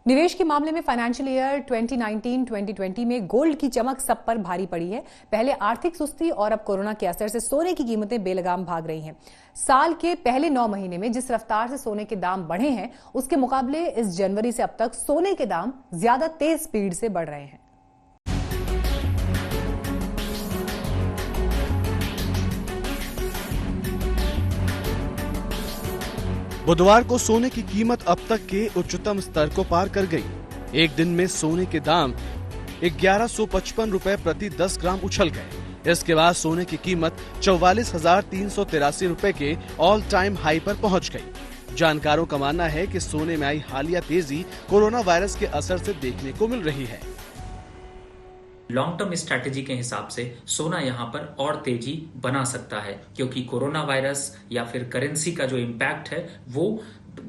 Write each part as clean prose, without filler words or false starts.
निवेश के मामले में फाइनेंशियल ईयर 2019-2020 में गोल्ड की चमक सब पर भारी पड़ी है। पहले आर्थिक सुस्ती और अब कोरोना के असर से सोने की कीमतें बेलगाम भाग रही हैं। साल के पहले 9 महीने में जिस रफ्तार से सोने के दाम बढ़े हैं, उसके मुकाबले इस जनवरी से अब तक सोने के दाम ज्यादा तेज स्पीड से बढ़ रहे हैं। बुधवार को सोने की कीमत अब तक के उच्चतम स्तर को पार कर गई। एक दिन में सोने के दाम 1155 रुपए प्रति 10 ग्राम उछल गए। इसके बाद सोने की कीमत 44,383 रुपए के ऑल टाइम हाई पर पहुंच गई। जानकारों का मानना है कि सोने में आई हालिया तेजी कोरोना वायरस के असर से देखने को मिल रही है। लॉन्ग टर्म स्ट्रैटेजी के हिसाब से सोना यहाँ पर और तेजी बना सकता है, क्योंकि कोरोना वायरस या फिर करेंसी का जो इम्पैक्ट है वो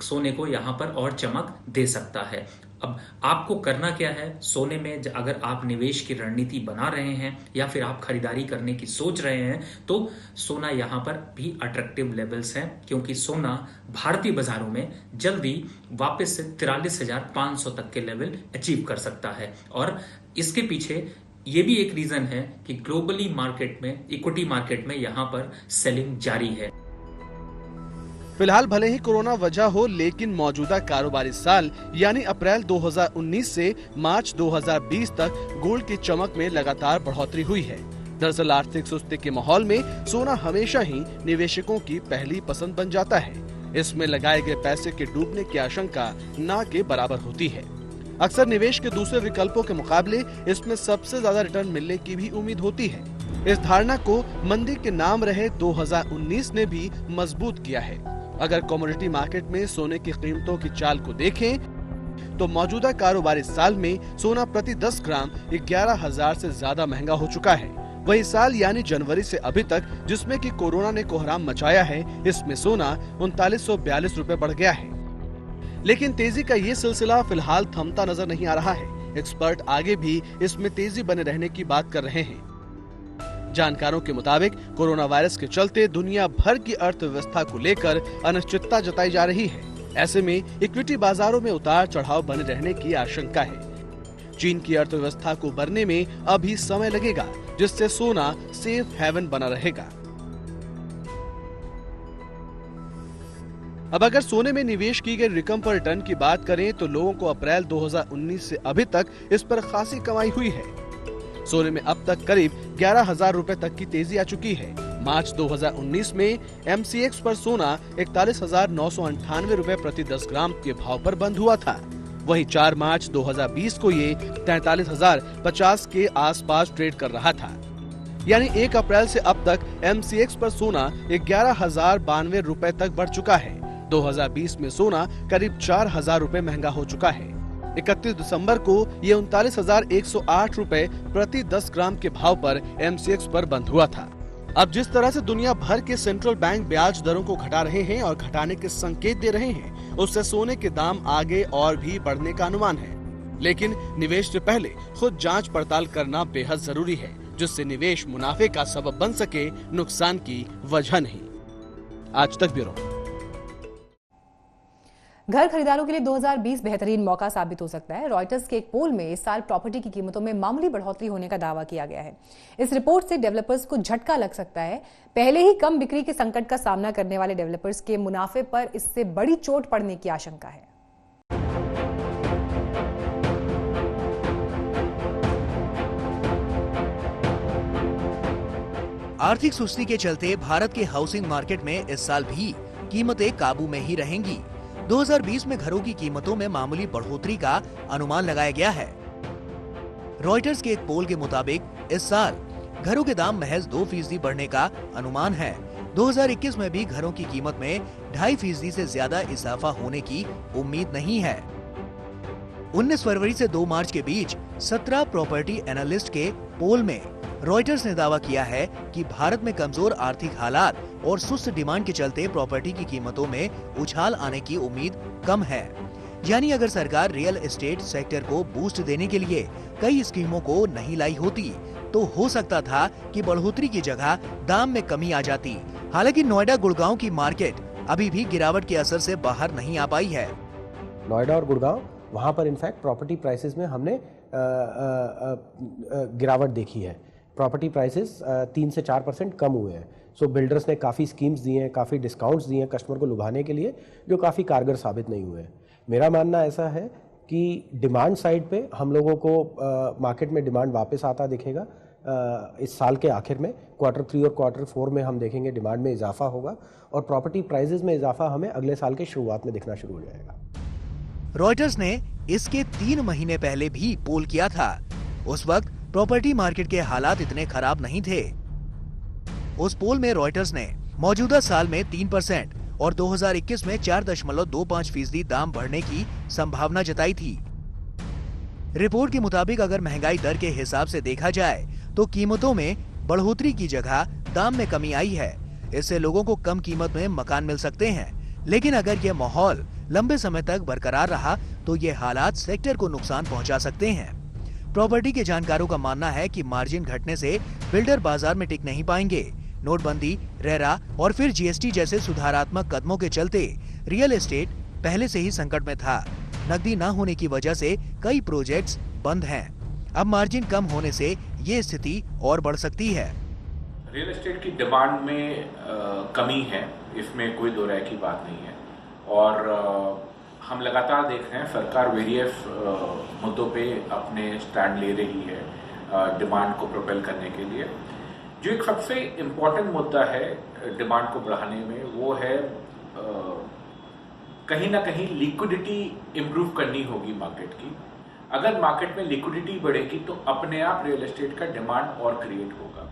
सोने को यहाँ पर और चमक दे सकता है। अब आपको करना क्या है, सोने में अगर आप निवेश की रणनीति बना रहे हैं या फिर आप खरीदारी करने की सोच रहे हैं, तो सोना यहाँ पर भी अट्रैक्टिव लेवल्स हैं, क्योंकि सोना भारतीय बाजारों में जल्दी वापस से 43,500 तक के लेवल अचीव कर सकता है। और इसके पीछे ये भी एक रीजन है कि ग्लोबली मार्केट में, इक्विटी मार्केट में यहाँ पर सेलिंग जारी है। फिलहाल भले ही कोरोना वजह हो, लेकिन मौजूदा कारोबारी साल यानी अप्रैल 2019 से मार्च 2020 तक गोल्ड की चमक में लगातार बढ़ोतरी हुई है। दरअसल आर्थिक सुस्ती के माहौल में सोना हमेशा ही निवेशकों की पहली पसंद बन जाता है। इसमें लगाए गए पैसे के डूबने की आशंका ना के बराबर होती है। अक्सर निवेश के दूसरे विकल्पों के मुकाबले इसमें सबसे ज्यादा रिटर्न मिलने की भी उम्मीद होती है। इस धारणा को मंदी के नाम रहे 2019 ने भी मजबूत किया है। अगर कमोडिटी मार्केट में सोने की कीमतों की चाल को देखें तो मौजूदा कारोबारी साल में सोना प्रति 10 ग्राम 11,000 से ज्यादा महंगा हो चुका है। वही साल यानी जनवरी से अभी तक, जिसमें कि कोरोना ने कोहराम मचाया है, इसमें सोना 3942 रुपए बढ़ गया है। लेकिन तेजी का ये सिलसिला फिलहाल थमता नजर नहीं आ रहा है। एक्सपर्ट आगे भी इसमें तेजी बने रहने की बात कर रहे हैं। जानकारों के मुताबिक कोरोना वायरस के चलते दुनिया भर की अर्थव्यवस्था को लेकर अनिश्चितता जताई जा रही है। ऐसे में इक्विटी बाजारों में उतार चढ़ाव बने रहने की आशंका है। चीन की अर्थव्यवस्था को बढ़ने में अभी समय लगेगा, जिससे सोना सेफ हेवन बना रहेगा। अब अगर सोने में निवेश की गई रकम पर रिटर्न की बात करें तो लोगों को अप्रैल 2019 से अभी तक इस पर खासी कमाई हुई है। सोने में अब तक करीब 11,000 रुपए तक की तेजी आ चुकी है। मार्च 2019 में MCX पर सोना 41,998 रुपए प्रति 10 ग्राम के भाव पर बंद हुआ था। वहीं 4 मार्च 2020 को ये 43,050 के आसपास ट्रेड कर रहा था। यानी 1 अप्रैल से अब तक MCX पर सोना 11,092 रुपए तक बढ़ चुका है। 2020 में सोना करीब 4,000 रुपए महंगा हो चुका है। 31 दिसंबर को ये 39,108 रुपए प्रति 10 ग्राम के भाव पर MCX पर बंद हुआ था। अब जिस तरह से दुनिया भर के सेंट्रल बैंक ब्याज दरों को घटा रहे हैं और घटाने के संकेत दे रहे हैं, उससे सोने के दाम आगे और भी बढ़ने का अनुमान है। लेकिन निवेश से पहले खुद जांच पड़ताल करना बेहद जरूरी है, जिससे निवेश मुनाफे का सबब बन सके, नुकसान की वजह नहीं। आज तक ब्यूरो। घर खरीदारों के लिए 2020 बेहतरीन मौका साबित हो सकता है। रॉयटर्स के एक पोल में इस साल प्रॉपर्टी की कीमतों में मामूली बढ़ोतरी होने का दावा किया गया है। इस रिपोर्ट से डेवलपर्स को झटका लग सकता है। पहले ही कम बिक्री के संकट का सामना करने वाले डेवलपर्स के मुनाफे पर इससे बड़ी चोट पड़ने की आशंका है। आर्थिक सुस्ती के चलते भारत के हाउसिंग मार्केट में इस साल भी कीमतें काबू में ही रहेंगी। 2020 में घरों की कीमतों में मामूली बढ़ोतरी का अनुमान लगाया गया है। रॉयटर्स के एक पोल के मुताबिक इस साल घरों के दाम महज 2% बढ़ने का अनुमान है। 2021 में भी घरों की कीमत में 2.5% से ज्यादा इजाफा होने की उम्मीद नहीं है। 19 फरवरी से 2 मार्च के बीच 17 प्रॉपर्टी एनालिस्ट के पोल में रॉयटर्स ने दावा किया है कि भारत में कमजोर आर्थिक हालात और सुस्त डिमांड के चलते प्रॉपर्टी की कीमतों में उछाल आने की उम्मीद कम है। यानी अगर सरकार रियल एस्टेट सेक्टर को बूस्ट देने के लिए कई स्कीमों को नहीं लाई होती, तो हो सकता था कि बढ़ोतरी की जगह दाम में कमी आ जाती। हालांकि नोएडा गुड़गांव की मार्केट अभी भी गिरावट के असर से बाहर नहीं आ पाई है। नोएडा और गुड़गांव वहाँ पर इनफैक्ट प्रॉपर्टी प्राइसेस में हमने गिरावट देखी है। प्रॉपर्टी प्राइसेस 3 से 4% कम हुए हैं। सो बिल्डर्स ने काफ़ी स्कीम्स दी हैं, काफ़ी डिस्काउंट्स दिए हैं कस्टमर को लुभाने के लिए, जो काफ़ी कारगर साबित नहीं हुए हैं। मेरा मानना ऐसा है कि डिमांड साइड पे हम लोगों को मार्केट में डिमांड वापस आता दिखेगा। इस साल के आखिर में Q3 और Q4 में हम देखेंगे डिमांड में इजाफा होगा और प्रॉपर्टी प्राइसेस में इजाफा हमें अगले साल के शुरुआत में दिखना शुरू हो जाएगा। रॉयटर्स ने इसके 3 महीने पहले भी पोल किया था। उस वक्त प्रॉपर्टी मार्केट के हालात इतने खराब नहीं थे। उस पोल में रॉयटर्स ने मौजूदा साल में 3% और 2021 में 4.25% दाम बढ़ने की संभावना जताई थी। रिपोर्ट के मुताबिक अगर महंगाई दर के हिसाब से देखा जाए तो कीमतों में बढ़ोतरी की जगह दाम में कमी आई है। इससे लोगों को कम कीमत में मकान मिल सकते हैं, लेकिन अगर यह माहौल लंबे समय तक बरकरार रहा तो ये हालात सेक्टर को नुकसान पहुंचा सकते हैं। प्रॉपर्टी के जानकारों का मानना है कि मार्जिन घटने से बिल्डर बाजार में टिक नहीं पाएंगे। नोटबंदी, रेरा और फिर जीएसटी जैसे सुधारात्मक कदमों के चलते रियल एस्टेट पहले से ही संकट में था। नकदी न होने की वजह से कई प्रोजेक्ट्स बंद हैं। अब मार्जिन कम होने से ये स्थिति और बढ़ सकती है। रियल एस्टेट की डिमांड में कमी है, इसमें कोई दो राय की बात नहीं है। और हम लगातार देख रहे हैं सरकार वेरियस मुद्दों पे अपने स्टैंड ले रही है डिमांड को प्रोपेल करने के लिए। जो एक सबसे इम्पोर्टेंट मुद्दा है डिमांड को बढ़ाने में, वो है कहीं ना कहीं लिक्विडिटी इम्प्रूव करनी होगी मार्केट की। अगर मार्केट में लिक्विडिटी बढ़ेगी तो अपने आप रियल एस्टेट का डिमांड और क्रिएट होगा।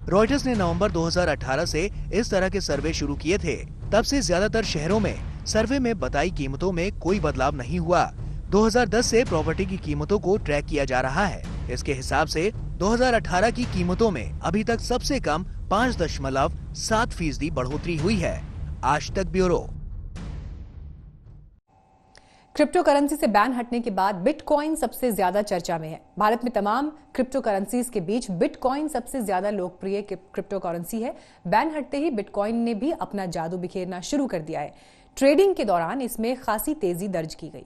रॉयटर्स ने नवंबर 2018 से इस तरह के सर्वे शुरू किए थे। तब से ज्यादातर शहरों में सर्वे में बताई कीमतों में कोई बदलाव नहीं हुआ। 2010 से प्रॉपर्टी की कीमतों को ट्रैक किया जा रहा है। इसके हिसाब से 2018 की कीमतों में अभी तक सबसे कम 5.7% बढ़ोतरी हुई है। आज तक ब्यूरो। क्रिप्टो करेंसी से बैन हटने के बाद बिटकॉइन सबसे ज्यादा चर्चा में है। भारत में तमाम क्रिप्टो करेंसीज के बीच बिटकॉइन सबसे ज्यादा लोकप्रिय क्रिप्टो करेंसी है। बैन हटते ही बिटकॉइन ने भी अपना जादू बिखेरना शुरू कर दिया है। ट्रेडिंग के दौरान इसमें खासी तेजी दर्ज की गई।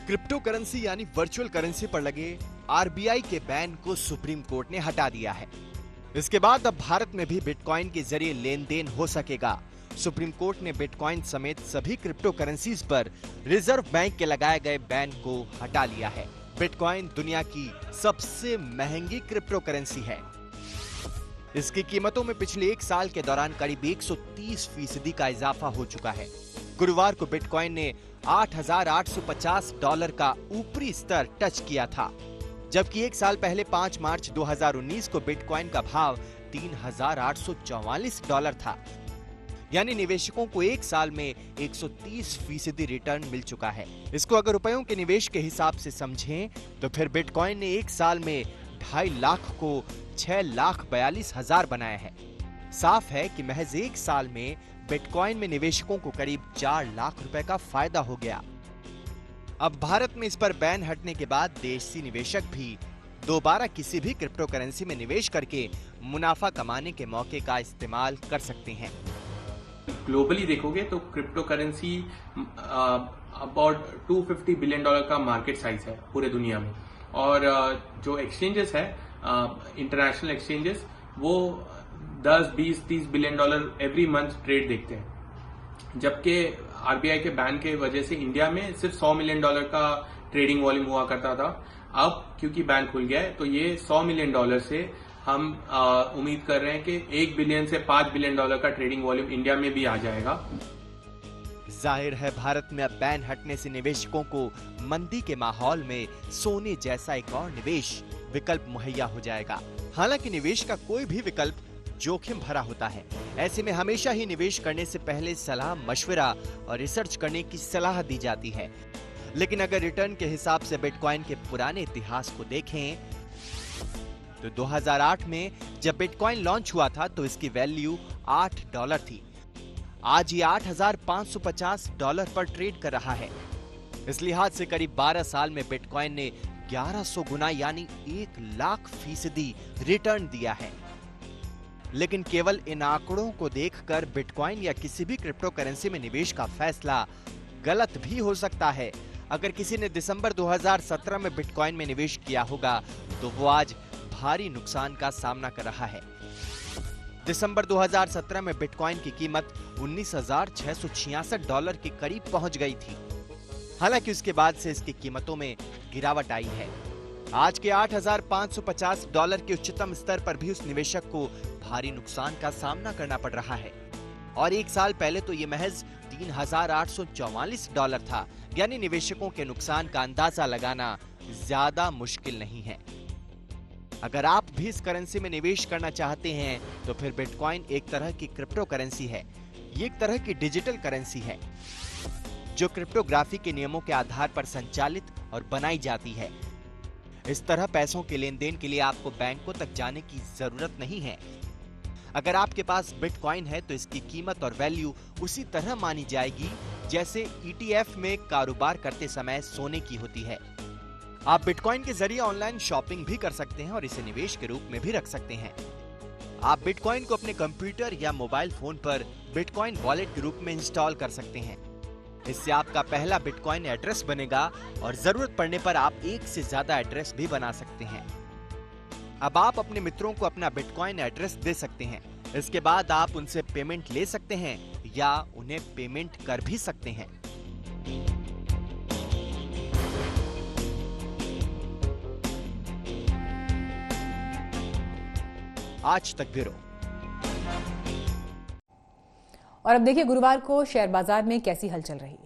क्रिप्टो करेंसी यानी वर्चुअल करेंसी पर लगे आरबीआई के बैन को सुप्रीम कोर्ट ने हटा दिया है। इसके बाद अब भारत में भी बिटकॉइन के जरिए लेन देन हो सकेगा। सुप्रीम कोर्ट ने बिटकॉइन समेत सभी क्रिप्टो करेंसीज पर रिजर्व बैंक के लगाए गए बैन को हटा लिया है। बिटकॉइन दुनिया की सबसे महंगी क्रिप्टो करेंसी है। इसकी कीमतों में पिछले 1 साल के दौरान करीब 130% का इजाफा हो चुका है। गुरुवार को बिटकॉइन ने $8,850 का ऊपरी स्तर टच किया था, जबकि 1 साल पहले 5 मार्च 2019 को बिटकॉइन का भाव $3,844 था। यानी निवेशकों को 1 साल में 130% रिटर्न मिल चुका है। इसको अगर रुपयों के निवेश के हिसाब से समझें तो फिर बिटकॉइन ने 1 साल में 2.5 लाख को 6,42,000 बनाया है। साफ है कि महज 1 साल में बिटकॉइन में निवेशकों को करीब 4 लाख रुपए का फायदा हो गया। अब भारत में इस पर बैन हटने के बाद देशी निवेशक भी दोबारा किसी भी क्रिप्टो करेंसी में निवेश करके मुनाफा कमाने के मौके का इस्तेमाल कर सकते हैं। ग्लोबली देखोगे तो क्रिप्टो करेंसी अबाउट $250 बिलियन का मार्केट साइज है पूरे दुनिया में। और जो एक्सचेंजेस है इंटरनेशनल एक्सचेंजेस, वो 10, 20, $30 बिलियन एवरी मंथ ट्रेड देखते हैं। जबकि आरबीआई के बैन के वजह से इंडिया में सिर्फ $100 मिलियन का ट्रेडिंग वॉल्यूम हुआ करता था। अब क्योंकि बैन खुल गया है तो ये $100 मिलियन से हम उम्मीद कर रहे हैं कि 1 बिलियन से 5 बिलियन का ट्रेडिंग वॉल्यूम इंडिया में भी आ जाएगा। जाहिर है भारत में अब बैन हटने से निवेशकों को मंदी के माहौल में सोने जैसा एक और निवेश विकल्प मुहैया हो जाएगा। हालांकि निवेश का कोई भी विकल्प जोखिम भरा होता है। ऐसे में हमेशा ही निवेश करने से पहले सलाह मशवरा और रिसर्च करने की सलाह दी जाती है। लेकिन अगर रिटर्न के हिसाब से बिटकॉइन के पुराने इतिहास को देखें तो 2008 में जब बिटकॉइन लॉन्च हुआ था तो इसकी वैल्यू $8 थी। आज ये $8,550 पर ट्रेड कर रहा है। इस लिहाज से करीब 12 साल में बिटकॉइन ने 1100 गुना यानी 1,00,000% रिटर्न दिया है। लेकिन केवल इन आंकड़ों को देखकर बिटकॉइन या किसी भी क्रिप्टो करेंसी में निवेश का फैसला गलत भी हो सकता है। अगर किसी ने दिसंबर 2017 में बिटकॉइन में निवेश किया होगा तो वो आज भारी नुकसान का सामना कर रहा है। दिसंबर 2017 में बिटकॉइन की कीमत $19,666 के करीब पहुंच गई थी। हालांकि उसके बाद से इसकी कीमतों में गिरावट आई है। आज के $8,550 के उच्चतम स्तर पर भी उस निवेशक को भारी नुकसान का सामना करना पड़ रहा है। और एक साल पहले तो ये महज $3,844 था। यानी निवेशकों के नुकसान का अंदाजा लगाना ज्यादा मुश्किल नहीं है। अगर आप भी इस करेंसी में निवेश करना चाहते हैं तो फिर बिटकॉइन एक तरह की क्रिप्टो करेंसी है। ये एक तरह की डिजिटल करेंसी है जो क्रिप्टोग्राफी के नियमों के आधार पर संचालित और बनाई जाती है। इस तरह पैसों के लेन देन के लिए आपको बैंकों तक जाने की जरूरत नहीं है। अगर आपके पास बिटकॉइन है तो इसकी कीमत और वैल्यू उसी तरह मानी जाएगी जैसे ETF में कारोबार करते समय सोने की होती है। आप बिटकॉइन के जरिए ऑनलाइन शॉपिंग भी कर सकते हैं और इसे निवेश के रूप में भी रख सकते हैं। आप बिटकॉइन को अपने कंप्यूटर या मोबाइल फोन पर बिटकॉइन वॉलेट के रूप में इंस्टॉल कर सकते हैं। इससे आपका पहला बिटकॉइन एड्रेस बनेगा और जरूरत पड़ने पर आप एक से ज्यादा एड्रेस भी बना सकते हैं। अब आप अपने मित्रों को अपना बिटकॉइन एड्रेस दे सकते हैं। इसके बाद आप उनसे पेमेंट ले सकते हैं या उन्हें पेमेंट कर भी सकते हैं। आज तक ब्यूरो। और अब देखिए गुरुवार को शेयर बाजार में कैसी हलचल रही।